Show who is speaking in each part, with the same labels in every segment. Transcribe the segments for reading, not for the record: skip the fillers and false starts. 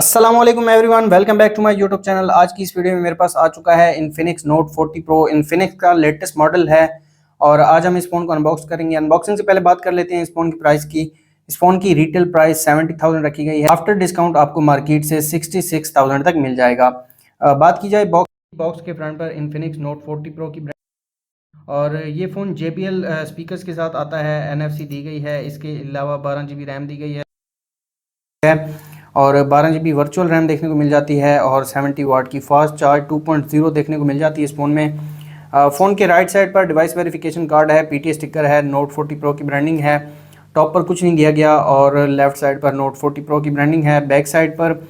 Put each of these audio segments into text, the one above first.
Speaker 1: अस्सलाम वालेकुम everyone, welcome back to my YouTube channel. आज की इस वीडियो में मेरे पास आ चुका है इन्फिनिक्स नोट 40 प्रो। इन्फिनिक्स का लेटेस्ट मॉडल है और आज हम इस फ़ोन को अनबॉक्स करेंगे। अनबॉक्सिंग से पहले बात कर लेते हैं इस फ़ोन की प्राइस की। इस फ़ोन की रिटेल प्राइस 70,000 रखी गई है। आफ्टर डिस्काउंट आपको मार्केट से 66,000 तक मिल जाएगा। बात की जाए बॉक्स के फ्रंट पर इन्फिनिक्स नोट 40 प्रो की ब्रांड और ये फ़ोन JBL स्पीकर्स के साथ आता है। NFC दी गई है, इसके अलावा 12 GB रैम दी गई है और 12 GB वर्चुअल रैम देखने को मिल जाती है और 70 वाट की फास्ट चार्ज 2.0 देखने को मिल जाती है इस फ़ोन में। फ़ोन के राइट साइड पर डिवाइस वेरिफिकेशन कार्ड है, PTA स्टिकर है, नोट 40 प्रो की ब्रांडिंग है। टॉप पर कुछ नहीं दिया गया और लेफ्ट साइड पर नोट 40 प्रो की ब्रांडिंग है। बैक साइड पर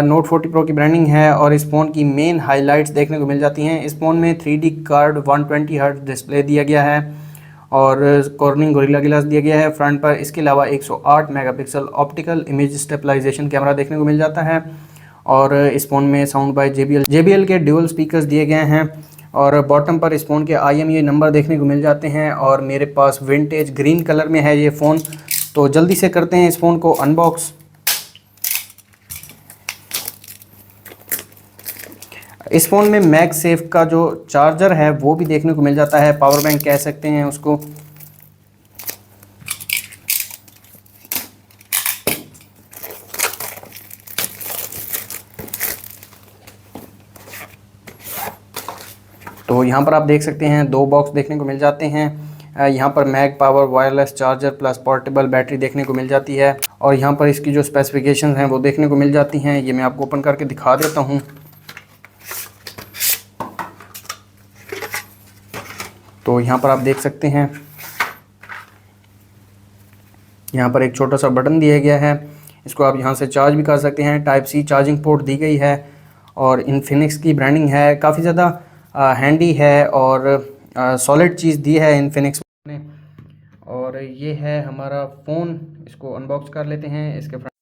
Speaker 1: नोट 40 प्रो की ब्रांडिंग है और इस फ़ोन की मेन हाइलाइट्स देखने को मिल जाती हैं। इस फ़ोन में 3D कार्ड 120 हर्ट्ज डिस्प्ले दिया गया है और कॉर्निंग गोरिल्ला ग्लास दिया गया है फ्रंट पर। इसके अलावा 108 megapixel optical image stabilization camera देखने को मिल जाता है और इस फ़ोन में साउंड बाय JBL के ड्यूअल स्पीकर्स दिए गए हैं और बॉटम पर इस फ़ोन के IMEI नंबर देखने को मिल जाते हैं और मेरे पास विंटेज ग्रीन कलर में है ये फ़ोन। तो जल्दी से करते हैं इस फ़ोन को अनबॉक्स। इस फ़ोन में मैगसेफ का जो चार्जर है वो भी देखने को मिल जाता है, पावर बैंक कह सकते हैं उसको। तो यहाँ पर आप देख सकते हैं दो बॉक्स देखने को मिल जाते हैं। यहाँ पर mag power wireless charger plus portable battery देखने को मिल जाती है और यहाँ पर इसकी जो स्पेसिफिकेशंस हैं वो देखने को मिल जाती हैं। ये मैं आपको ओपन करके दिखा देता हूँ। तो यहाँ पर आप देख सकते हैं, यहाँ पर एक छोटा सा बटन दिया गया है, इसको आप यहाँ से चार्ज भी कर सकते हैं। टाइप C चार्जिंग पोर्ट दी गई है और इन्फिनिक्स की ब्रांडिंग है, काफ़ी ज़्यादा हैंडी है और सॉलिड चीज़ दी है इन्फिनिक्स ने। और ये है हमारा फ़ोन, इसको अनबॉक्स कर लेते हैं। इसके फ्रंट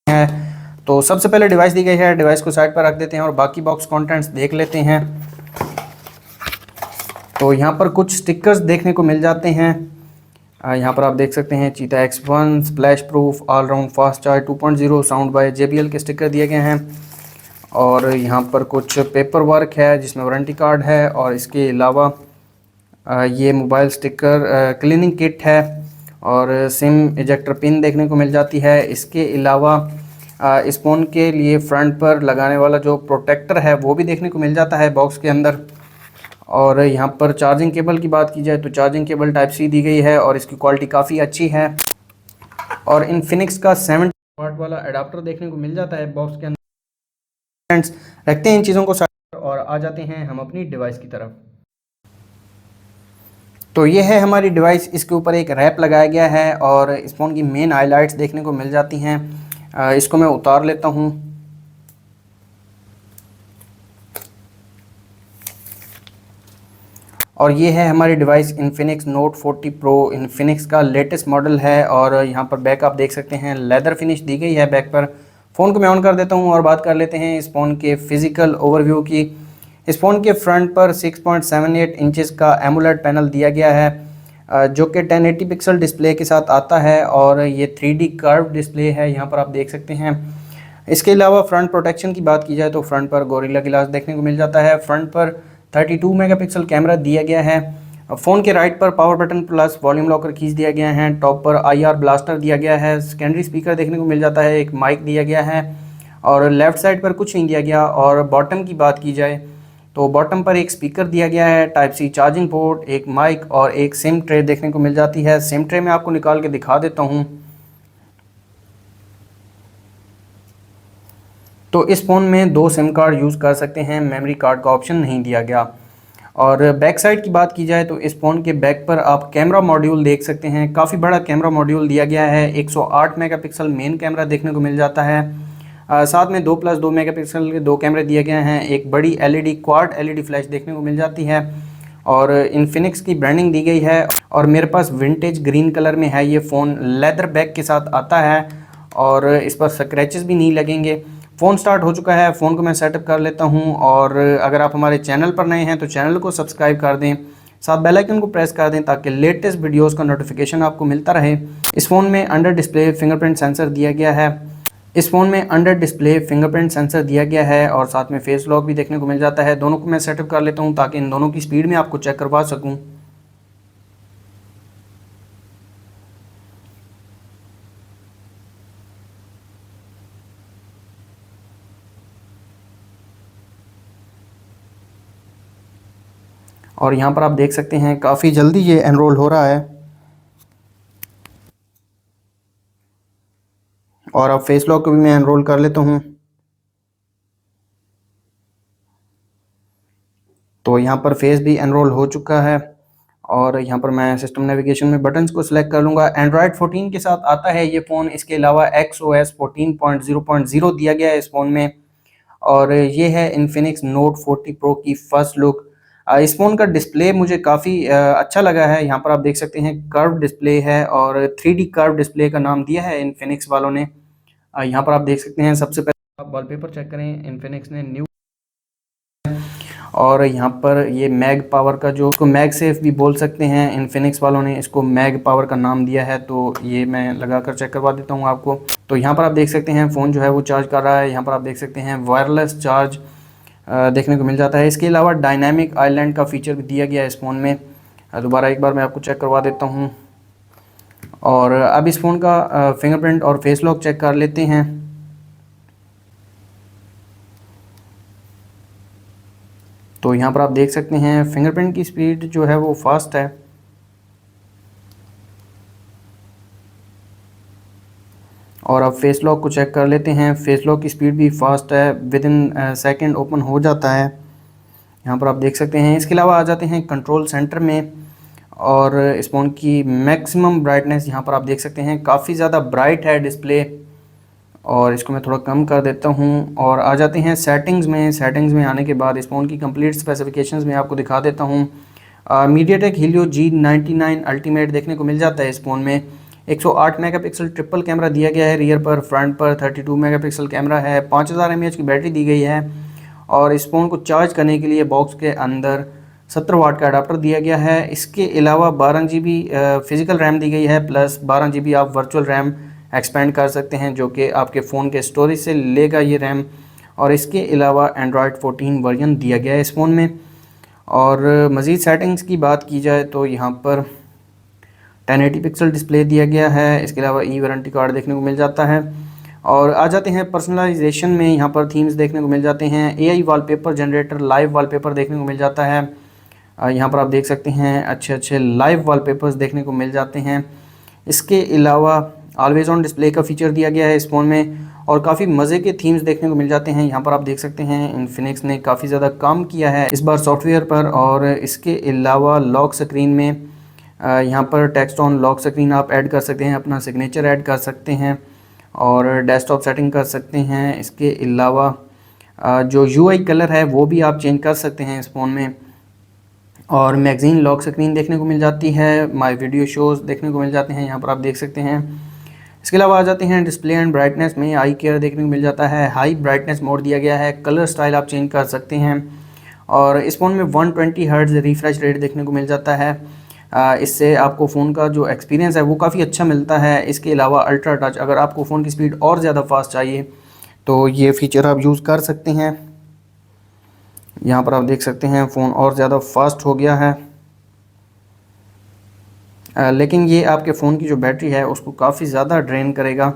Speaker 1: है तो सबसे पहले डिवाइस दी गई है, डिवाइस को साइड पर रख देते हैं और बाकी बॉक्स कंटेंट्स देख लेते हैं। तो यहाँ पर कुछ स्टिकर्स देखने को मिल जाते हैं। यहाँ पर आप देख सकते हैं चीता X1 splash proof all round fast charge 2.0 sound by JBL के स्टिकर दिए गए हैं और यहाँ पर कुछ पेपर वर्क है जिसमें वारंटी कार्ड है और इसके अलावा ये मोबाइल स्टिकर क्लीनिंग किट है और सिम इजेक्टर पिन देखने को मिल जाती है। इसके अलावा इस फ़ोन के लिए फ्रंट पर लगाने वाला जो प्रोटेक्टर है वो भी देखने को मिल जाता है बॉक्स के अंदर। और यहाँ पर चार्जिंग केबल की बात की जाए तो चार्जिंग केबल टाइप C दी गई है और इसकी क्वालिटी काफ़ी अच्छी है और इन्फिनिक्स का 70 वाट वाला एडाप्टर देखने को मिल जाता है बॉक्स के अंदर। रखते हैं इन चीज़ों को साइड और आ जाते हैं हम अपनी डिवाइस की तरफ। तो ये है हमारी डिवाइस, इसके ऊपर एक रैप लगाया गया है और इस फ़ोन की मेन हाइलाइट्स देखने को मिल जाती हैं। इसको मैं उतार लेता हूँ। और ये है हमारी device Infinix note 40 pro. Infinix का लेटेस्ट मॉडल है और यहाँ पर बैक आप देख सकते हैं लेदर फिनिश दी गई है बैक पर। फ़ोन को मैं ऑन कर देता हूँ और बात कर लेते हैं इस फ़ोन के फिज़िकल ओवरव्यू की। इस फ़ोन के फ्रंट पर 6.78 इंचेस का एमोलेड पैनल दिया गया है जो कि 1080 पिक्सल डिस्प्ले के साथ आता है और ये 3D कर्व डिस्प्ले है, यहाँ पर आप देख सकते हैं। इसके अलावा फ्रंट प्रोटेक्शन की बात की जाए तो फ्रंट पर गोरिल्ला ग्लास देखने को मिल जाता है। फ्रंट पर 32 मेगापिक्सल कैमरा दिया गया है। फ़ोन के राइट पर power button plus volume locker keys दिया गया है। टॉप पर IR ब्लास्टर दिया गया है। सेकेंडरी स्पीकर देखने को मिल जाता है, एक माइक दिया गया है और लेफ़्ट साइड पर कुछ नहीं दिया गया। और बॉटम की बात की जाए तो बॉटम पर एक स्पीकर दिया गया है, टाइप C चार्जिंग पोर्ट, एक माइक और एक सिम ट्रे देखने को मिल जाती है। सिम ट्रे मैं आपको निकाल के दिखा देता हूँ। तो इस फ़ोन में 2 सिम कार्ड यूज़ कर सकते हैं, मेमोरी कार्ड का ऑप्शन नहीं दिया गया। और बैक साइड की बात की जाए तो इस फ़ोन के बैक पर आप कैमरा मॉड्यूल देख सकते हैं, काफ़ी बड़ा कैमरा मॉड्यूल दिया गया है। 108 मेगापिक्सल मेन कैमरा देखने को मिल जाता है। साथ में 2+2 मेगापिक्सल के 2 कैमरे दिए गए हैं। एक बड़ी LED क्वाड LED फ्लैश देखने को मिल जाती है और इन्फिनिक्स की ब्रांडिंग दी गई है और मेरे पास विंटेज ग्रीन कलर में है ये फ़ोन। लेदर बैक के साथ आता है और इस पर स्क्रैचेस भी नहीं लगेंगे। फ़ोन स्टार्ट हो चुका है, फ़ोन को मैं सेटअप कर लेता हूं और अगर आप हमारे चैनल पर नए हैं तो चैनल को सब्सक्राइब कर दें, साथ बेल आइकन को प्रेस कर दें ताकि लेटेस्ट वीडियोस का नोटिफिकेशन आपको मिलता रहे। इस फ़ोन में अंडर डिस्प्ले फिंगरप्रिंट सेंसर दिया गया है। इस फ़ोन में अंडर डिस्प्ले फिंगरप्रिंट सेंसर दिया गया है और साथ में फेस लॉक भी देखने को मिल जाता है। दोनों को मैं सेटअप कर लेता हूँ ताकि इन दोनों की स्पीड में आपको चेक करवा सकूँ। और यहाँ पर आप देख सकते हैं काफ़ी जल्दी ये एनरोल हो रहा है। और अब फेस लॉक को भी मैं एनरोल कर लेता हूँ। तो यहाँ पर फेस भी एनरोल हो चुका है और यहाँ पर मैं सिस्टम नेविगेशन में बटन्स को सिलेक्ट कर लूँगा। एंड्रॉयड 14 के साथ आता है ये फ़ोन। इसके अलावा XOS 14.0.0 दिया गया है इस फ़ोन में। और ये है इन्फिनिक्स नोट 40 प्रो की फर्स्ट लुक। इस फ़ोन का डिस्प्ले मुझे काफ़ी अच्छा लगा है। यहाँ पर आप देख सकते हैं कर्व डिस्प्ले है और 3D कर्व डिस्प्ले का नाम दिया है इन्फिनिक्स वालों ने। यहाँ पर आप देख सकते हैं सबसे पहले आप वॉलपेपर चेक करें, इन्फिनिक्स ने न्यू। और यहाँ पर ये मैग पावर का जो इसको मैग सेफ भी बोल सकते हैं, इन्फिनिक्स वालों ने इसको मैग पावर का नाम दिया है। तो ये मैं लगा कर चेक करवा देता हूँ आपको। तो यहाँ पर आप देख सकते हैं फ़ोन जो है वो चार्ज कर रहा है। यहाँ पर आप देख सकते हैं वायरलेस चार्ज देखने को मिल जाता है। इसके अलावा डायनामिक आइलैंड का फीचर भी दिया गया है इस फ़ोन में। दोबारा एक बार मैं आपको चेक करवा देता हूँ। और अब इस फ़ोन का फिंगरप्रिंट और फेस लॉक चेक कर लेते हैं। तो यहाँ पर आप देख सकते हैं फिंगरप्रिंट की स्पीड जो है वो फास्ट है। और अब फेस लॉक को चेक कर लेते हैं। फेस लॉक की स्पीड भी फास्ट है, विद इन सेकेंड ओपन हो जाता है। यहाँ पर आप देख सकते हैं। इसके अलावा आ जाते हैं कंट्रोल सेंटर में और इस फ़ोन की मैक्सिमम ब्राइटनेस यहाँ पर आप देख सकते हैं काफ़ी ज़्यादा ब्राइट है डिस्प्ले। और इसको मैं थोड़ा कम कर देता हूँ और आ जाते हैं सेटिंग्स में। सेटिंग्स में आने के बाद इस फ़ोन की कंप्लीट स्पेसिफिकेशंस में आपको दिखा देता हूँ। मीडियाटेक हीलियो G99 अल्टीमेट देखने को मिल जाता है इस फ़ोन में। 108 मेगापिक्सल ट्रिपल कैमरा दिया गया है रियर पर, फ्रंट पर 32 मेगापिक्सल कैमरा है, 5000 mAh की बैटरी दी गई है। और इस फ़ोन को चार्ज करने के लिए बॉक्स के अंदर 70 वाट का अडाप्टर दिया गया है। इसके अलावा 12 GB फिज़िकल रैम दी गई है, प्लस 12 GB आप वर्चुअल रैम एक्सपेंड कर सकते हैं जो कि आपके फ़ोन के स्टोरेज से लेगा ये रैम। और इसके अलावा एंड्रॉयड 14 वर्जन दिया गया है इस फ़ोन में। और मज़ीद सेटिंग्स की बात की जाए तो यहाँ पर 1080 पिक्सल डिस्प्ले दिया गया है। इसके अलावा ई वारंटी कार्ड देखने को मिल जाता है। और आ जाते हैं पर्सनलाइजेशन में। यहाँ पर थीम्स देखने को मिल जाते हैं। AI wallpaper generator, live wallpaper देखने को मिल जाता है। यहाँ पर आप देख सकते हैं अच्छे अच्छे लाइव वॉलपेपर्स देखने को मिल जाते हैं। इसके अलावा ऑलवेज ऑन डिस्प्ले का फीचर दिया गया है इस फ़ोन में और काफ़ी मज़े के थीम्स देखने को मिल जाते हैं। यहाँ पर आप देख सकते हैं इन्फिनिक्स ने काफ़ी ज़्यादा काम किया है इस बार सॉफ्टवेयर पर। और इसके अलावा लॉक स्क्रीन में यहाँ पर टेक्स्ट ऑन लॉक स्क्रीन आप ऐड कर सकते हैं, अपना सिग्नेचर ऐड कर सकते हैं और डेस्कटॉप सेटिंग कर सकते हैं। इसके अलावा जो UI कलर है वो भी आप चेंज कर सकते हैं इस फ़ोन में। और मैगज़ीन लॉक स्क्रीन देखने को मिल जाती है, माय वीडियो शोज़ देखने को मिल जाते हैं, यहाँ पर आप देख सकते हैं। इसके अलावा आ जाते हैं डिस्प्ले एंड ब्राइटनेस में। आई केयर देखने को मिल जाता है, हाई ब्राइटनेस मोड दिया गया है, कलर स्टाइल आप चेंज कर सकते हैं। और इस फ़ोन में 120 हर्ट्ज़ रिफ्रेश रेट देखने को मिल जाता है। इससे आपको फ़ोन का जो एक्सपीरियंस है वो काफ़ी अच्छा मिलता है। इसके अलावा अल्ट्रा टच, अगर आपको फ़ोन की स्पीड और ज़्यादा फास्ट चाहिए तो ये फ़ीचर आप यूज़ कर सकते हैं। यहाँ पर आप देख सकते हैं फ़ोन और ज़्यादा फास्ट हो गया है। लेकिन ये आपके फ़ोन की जो बैटरी है उसको काफ़ी ज़्यादा ड्रेन करेगा।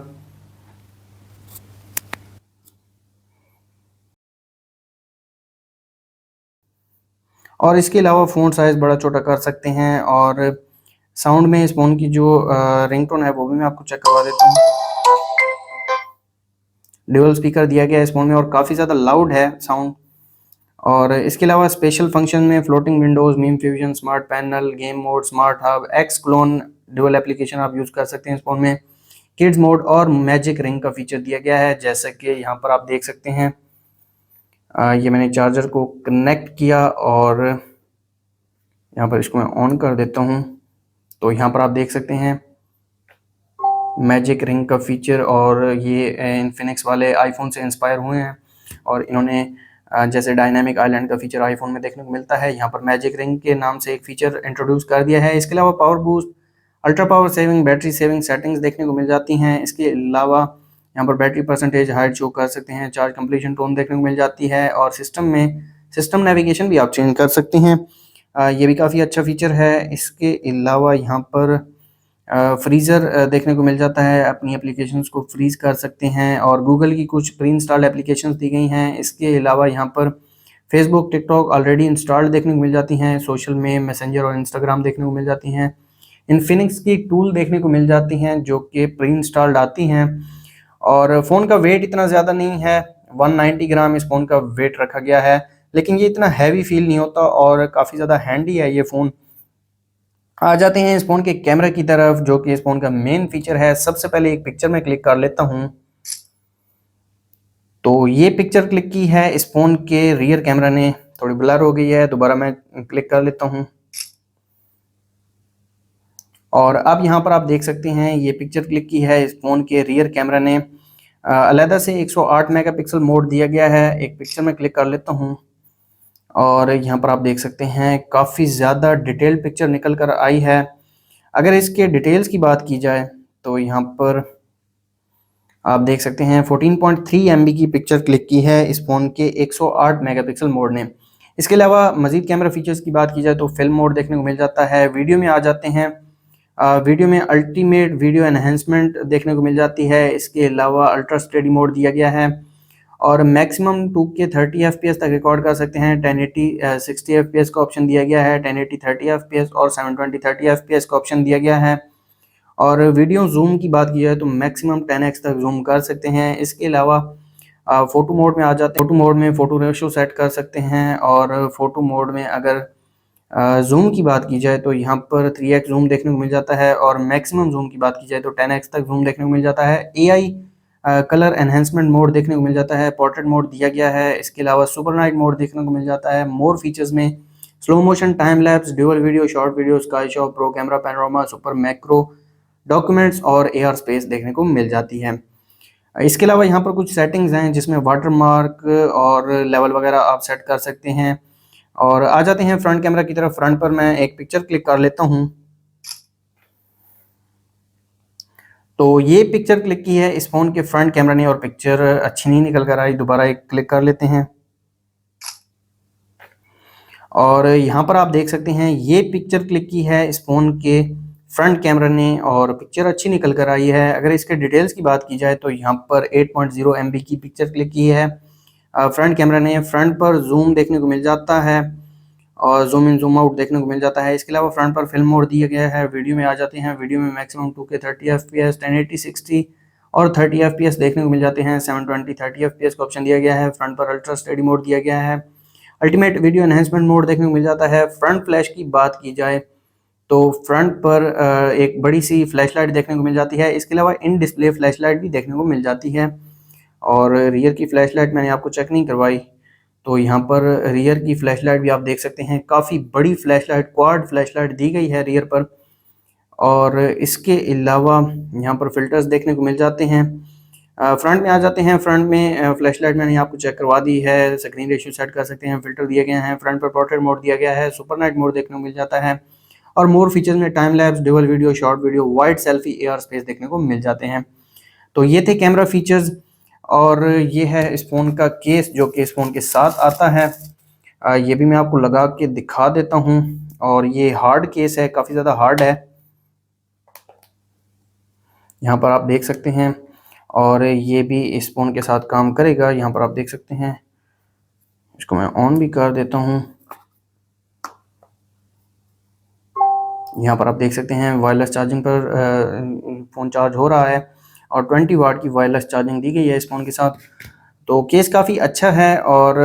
Speaker 1: और इसके अलावा फ़ोन साइज़ बड़ा छोटा कर सकते हैं। और साउंड में इस फ़ोन की जो रिंगटोन है वो भी मैं आपको चेक करवा देता हूँ। ड्यूअल स्पीकर दिया गया है इस फ़ोन में और काफ़ी ज़्यादा लाउड है साउंड। और इसके अलावा स्पेशल फंक्शन में floating Windows, meme fusion, smart panel, game mode, smart hub, x clone dual application आप यूज़ कर सकते हैं इस फ़ोन में। किड्स मोड और मैजिक रिंग का फीचर दिया गया है, जैसे कि यहाँ पर आप देख सकते हैं। ये मैंने चार्जर को कनेक्ट किया और यहाँ पर इसको मैं ऑन कर देता हूँ। तो यहाँ पर आप देख सकते हैं मैजिक रिंग का फीचर। और ये इन्फिनिक्स वाले आईफोन से इंस्पायर हुए हैं और इन्होंने जैसे डायनामिक आइलैंड का फीचर आईफोन में देखने को मिलता है, यहाँ पर मैजिक रिंग के नाम से एक फीचर इंट्रोड्यूस कर दिया है। इसके अलावा power boost, ultra power saving, battery saving settings देखने को मिल जाती हैं। इसके अलावा यहाँ पर बैटरी परसेंटेज, हाइट शो कर सकते हैं, चार्ज कंप्लीशन टोन देखने को मिल जाती है और सिस्टम नेविगेशन भी आप चेंज कर सकते हैं। ये भी काफ़ी अच्छा फीचर है। इसके अलावा यहाँ पर फ्रीज़र देखने को मिल जाता है, अपनी एप्लीकेशंस को फ्रीज़ कर सकते हैं और गूगल की कुछ प्री इंस्टॉल्ड एप्लीकेशंस दी गई हैं। इसके अलावा यहाँ पर फेसबुक, टिकटॉक ऑलरेडी इंस्टॉल्ड देखने को मिल जाती हैं, सोशल में मैसेंजर और इंस्टाग्राम देखने को मिल जाती हैं। इन्फिनिक्स की टूल देखने को मिल जाती हैं जो कि प्री इंस्टॉल्ड आती हैं और फ़ोन का वेट इतना ज़्यादा नहीं है, 190 ग्राम इस फ़ोन का वेट रखा गया है, लेकिन ये इतना हैवी फील नहीं होता और काफ़ी ज़्यादा हैंडी है ये फ़ोन। आ जाते हैं इस फ़ोन के कैमरा की तरफ, जो कि इस फ़ोन का मेन फीचर है। सबसे पहले एक पिक्चर में क्लिक कर लेता हूँ। तो ये पिक्चर क्लिक की है इस फ़ोन के रियर कैमरा ने, थोड़ी ब्लर हो गई है, दोबारा मैं क्लिक कर लेता हूँ और अब यहाँ पर आप देख सकते हैं ये पिक्चर क्लिक की है इस फ़ोन के रियर कैमरा ने। अलहदा से 108 मेगापिक्सल मोड दिया गया है। एक पिक्चर में क्लिक कर लेता हूँ और यहाँ पर आप देख सकते हैं काफ़ी ज़्यादा डिटेल्ड पिक्चर निकल कर आई है। अगर इसके डिटेल्स की बात की जाए तो यहाँ पर आप देख सकते हैं 14.3 MB की पिक्चर क्लिक की है इस फ़ोन के 108 मेगापिक्सल मोड ने। इसके अलावा मज़ीद कैमरा फीचर्स की बात की जाए तो फिल्म मोड देखने को मिल जाता है। वीडियो में आ जाते हैं, वीडियो में अल्टीमेट वीडियो एनहेंसमेंट देखने को मिल जाती है। इसके अलावा अल्ट्रा स्टेडी मोड दिया गया है और मैक्सिमम 2K 30 FPS तक रिकॉर्ड कर सकते हैं। 1080 60 FPS का ऑप्शन दिया गया है, 1080 30 FPS और 720 30 FPS का ऑप्शन दिया गया है। और वीडियो जूम की बात की जाए तो मैक्सिमम 10x तक जूम कर सकते हैं। इसके अलावा फ़ोटो मोड में आ जाते हैं। फ़ोटो मोड में फ़ोटो रेशो सेट कर सकते हैं और फ़ोटो मोड में अगर जूम की बात की जाए तो यहाँ पर 3x जूम देखने को मिल जाता है और मैक्सिमम जूम की बात की जाए तो 10x तक जूम देखने को मिल जाता है। AI कलर एनहेंसमेंट मोड देखने को मिल जाता है, पोर्ट्रेट मोड दिया गया है। इसके अलावा सुपर नाइट मोड देखने को मिल जाता है। मोर फीचर्स में slow motion, time lapse, dual video, short video, sky shot, pro camera, panorama, super macro, documents और AR स्पेस देखने को मिल जाती है। इसके अलावा यहाँ पर कुछ सेटिंग्स हैं जिसमें वाटरमार्क और लेवल वगैरह आप सेट कर सकते हैं। और आ जाते हैं फ्रंट कैमरा की तरफ। फ्रंट पर मैं एक पिक्चर क्लिक कर लेता हूँ। तो ये पिक्चर क्लिक की है इस फ़ोन के फ्रंट कैमरा ने और पिक्चर अच्छी नहीं निकल कर आई। दोबारा एक क्लिक कर लेते हैं और यहाँ पर आप देख सकते हैं ये पिक्चर क्लिक की है इस फ़ोन के फ्रंट कैमरा ने और पिक्चर अच्छी निकल कर आई है। अगर इसके डिटेल्स की बात की जाए तो यहाँ पर 8.0 MB की पिक्चर क्लिक की है फ्रंट कैमरा ने। फ्रंट पर जूम देखने को मिल जाता है और जूम इन जूम आउट देखने को मिल जाता है। इसके अलावा फ्रंट पर फिल्म मोड दिया गया है। वीडियो में आ जाते हैं, वीडियो में मैक्सिमम 2K 30 FPS, 1080 60 और 30 FPS देखने को मिल जाते हैं। 720 30 FPS का ऑप्शन दिया गया है। फ्रंट पर अल्ट्रा स्टेडी मोड दिया गया है। अल्टीमेट वीडियो एनहेंसमेंट मोड देखने को मिल जाता है। फ्रंट फ्लैश की बात की जाए तो फ्रंट पर एक बड़ी सी फ्लैश लाइट देखने को मिल जाती है। इसके अलावा इन डिस्प्ले फ्लैश लाइट भी देखने को मिल जाती है और रियर की फ्लैश लाइट मैंने आपको चेक नहीं करवाई, तो यहाँ पर रियर की फ्लैश लाइट भी आप देख सकते हैं, काफ़ी बड़ी flash light, quad flash light दी गई है रियर पर। और इसके अलावा यहाँ पर फिल्टर्स देखने को मिल जाते हैं। फ्रंट में आ जाते हैं। फ्रंट में फ्लैश लाइट मैंने आपको चेक करवा दी है, स्क्रीन रेशियो सेट कर सकते हैं, फिल्टर दिए गए हैं। फ्रंट पर पोर्ट्रेट मोड दिया गया है, सुपर नाइट मोड देखने को मिल जाता है और मोर फीचर्स में time lapse, dual video, short video, wide selfie, AR space देखने को मिल जाते हैं। तो ये थे कैमरा फीचर्स और ये है इस फ़ोन का केस जो कि इस फ़ोन के साथ आता है। ये भी मैं आपको लगा के दिखा देता हूँ और ये हार्ड केस है, काफ़ी ज़्यादा हार्ड है, यहाँ पर आप देख सकते हैं। और ये भी इस फ़ोन के साथ काम करेगा, यहाँ पर आप देख सकते हैं। इसको मैं ऑन भी कर देता हूँ। यहाँ पर आप देख सकते हैं वायरलेस चार्जिंग पर फ़ोन चार्ज हो रहा है और 20 वाट की वायरलेस चार्जिंग दी गई है इस फ़ोन के साथ। तो केस काफ़ी अच्छा है और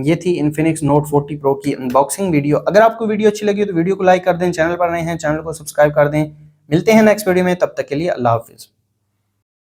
Speaker 1: ये थी इन्फिनिक्स नोट 40 प्रो की अनबॉक्सिंग वीडियो। अगर आपको वीडियो अच्छी लगी तो वीडियो को लाइक कर दें, चैनल पर नए हैं चैनल को सब्सक्राइब कर दें। मिलते हैं नेक्स्ट वीडियो में, तब तक के लिए अल्लाह हाफिज़।